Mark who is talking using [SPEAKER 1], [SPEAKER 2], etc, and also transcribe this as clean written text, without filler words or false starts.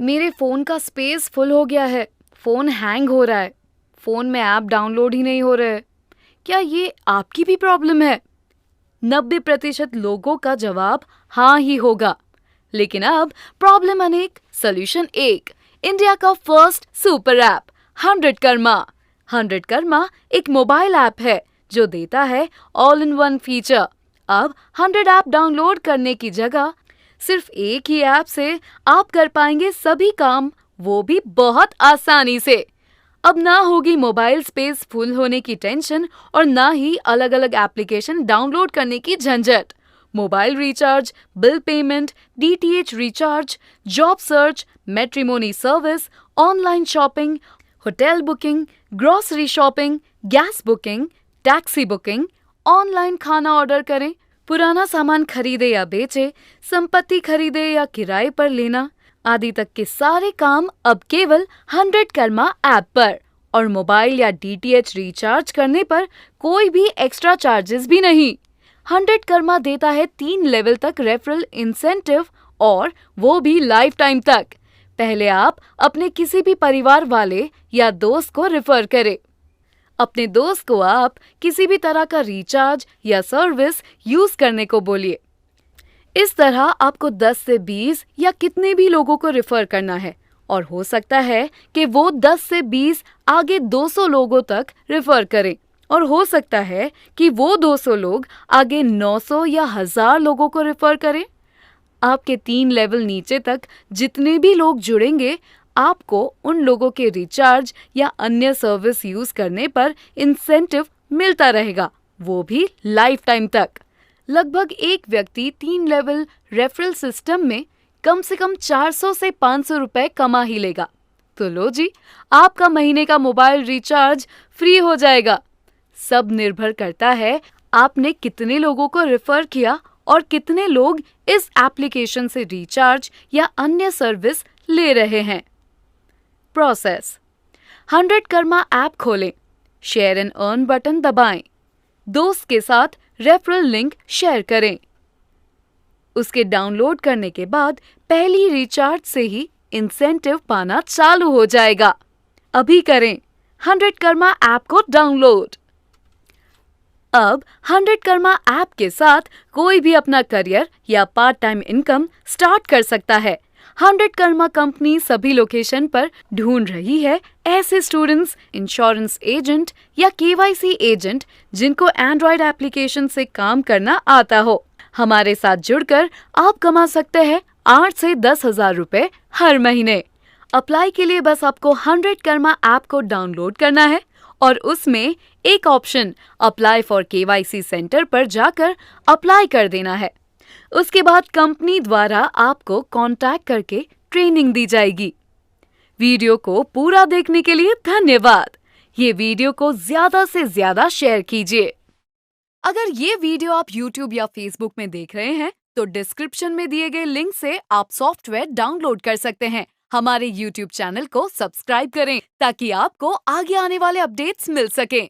[SPEAKER 1] मेरे फोन का space full हो गया है। फोन हैंग हो रहा है। फोन में ऐप डाउनलोड ही नहीं हो रहे। क्या ये आपकी भी प्रॉब्लम है? 90% लोगों का जवाब हाँ ही होगा। लेकिन अब प्रॉब्लम अनेक, सॉल्यूशन एक। इंडिया का first super app 100 Karma. 100 Karma एक मोबाइल ऐप है जो देता है ऑल इन वन फीचर। अब 100 ऐप डाउनलोड करने की जगह सिर्फ एक ही ऐप से आप कर पाएंगे सभी काम, वो भी बहुत आसानी से। अब ना होगी मोबाइल स्पेस फुल होने की टेंशन और ना ही अलग अलग एप्लीकेशन डाउनलोड करने की झंझट। Mobile recharge, bill payment, DTH recharge, job search, matrimony service, online shopping, hotel booking, grocery shopping, gas booking, taxi booking, online खाना ऑर्डर करें, पुराना सामान खरीदे या बेचे, संपत्ति खरीदे या किराए पर लेना आदि तक के सारे काम अब केवल 100 कर्मा ऐप पर। और मोबाइल या डीटीएच रिचार्ज करने पर कोई भी एक्स्ट्रा चार्जेस भी नहीं। 100 कर्मा देता है 3 लेवल तक रेफरल इंसेंटिव, और वो भी लाइफ टाइम तक। पहले आप अपने किसी भी परिवार वाले या दोस्त को रेफर करें। अपने दोस्त को आप किसी भी तरह का रिचार्ज या सर्विस यूज करने को बोलिए। इस तरह आपको 10 से 20 या कितने भी लोगों को रेफर करना है, और हो सकता है कि वो 10 से 20 आगे 200 लोगों तक रेफर करें, और हो सकता है कि वो 200 लोग आगे 900 या 1000 लोगों को रेफर करें। आपके 3 लेवल नीचे तक जितने भी लोग जुड़ेंगे, आपको उन लोगों के रिचार्ज या अन्य सर्विस यूज करने पर इंसेंटिव मिलता रहेगा, वो भी लाइफ टाइम तक। लगभग एक व्यक्ति 3 लेवल रेफरल सिस्टम में कम से कम 400 से 500 रुपए कमा ही लेगा। तो लो जी, आपका महीने का मोबाइल रिचार्ज फ्री हो जाएगा। सब निर्भर करता है आपने कितने लोगों को रेफर किया और कितने लोग इस एप्लीकेशन से रिचार्ज या अन्य सर्विस ले रहे हैं। प्रोसेस: 100 कर्मा ऐप खोलें, शेयर एंड अर्न बटन दबाएं, दोस्त के साथ रेफरल लिंक शेयर करें। उसके डाउनलोड करने के बाद पहली रिचार्ज से ही इंसेंटिव पाना चालू हो जाएगा। अभी करें 100 कर्मा ऐप को डाउनलोड। अब 100 कर्मा ऐप के साथ कोई भी अपना करियर या पार्ट टाइम इनकम स्टार्ट कर सकता है। 100 कर्मा कंपनी सभी लोकेशन पर ढूंढ रही है ऐसे स्टूडेंट्स, इंश्योरेंस एजेंट या केवाईसी एजेंट जिनको एंड्रॉइड एप्लीकेशन से काम करना आता हो। हमारे साथ जुड़कर आप कमा सकते हैं 8 से 10,000 रुपए हर महीने। अप्लाई के लिए बस आपको 100 कर्मा ऐप को डाउनलोड करना है और उसमें एक option apply for KYC centre पर जाकर अप्लाई कर देना है। उसके बाद कंपनी द्वारा आपको कांटेक्ट करके ट्रेनिंग दी जाएगी। वीडियो को पूरा देखने के लिए धन्यवाद। ये वीडियो को ज्यादा से ज्यादा शेयर कीजिए। अगर ये वीडियो आप YouTube या Facebook में देख रहे हैं तो डिस्क्रिप्शन में दिए गए लिंक से आप सॉफ्टवेयर डाउनलोड कर सकते हैं। हमारे YouTube चैनल को सब्सक्राइब करें ताकि आपको आगे आने वाले अपडेट्स मिल सकें।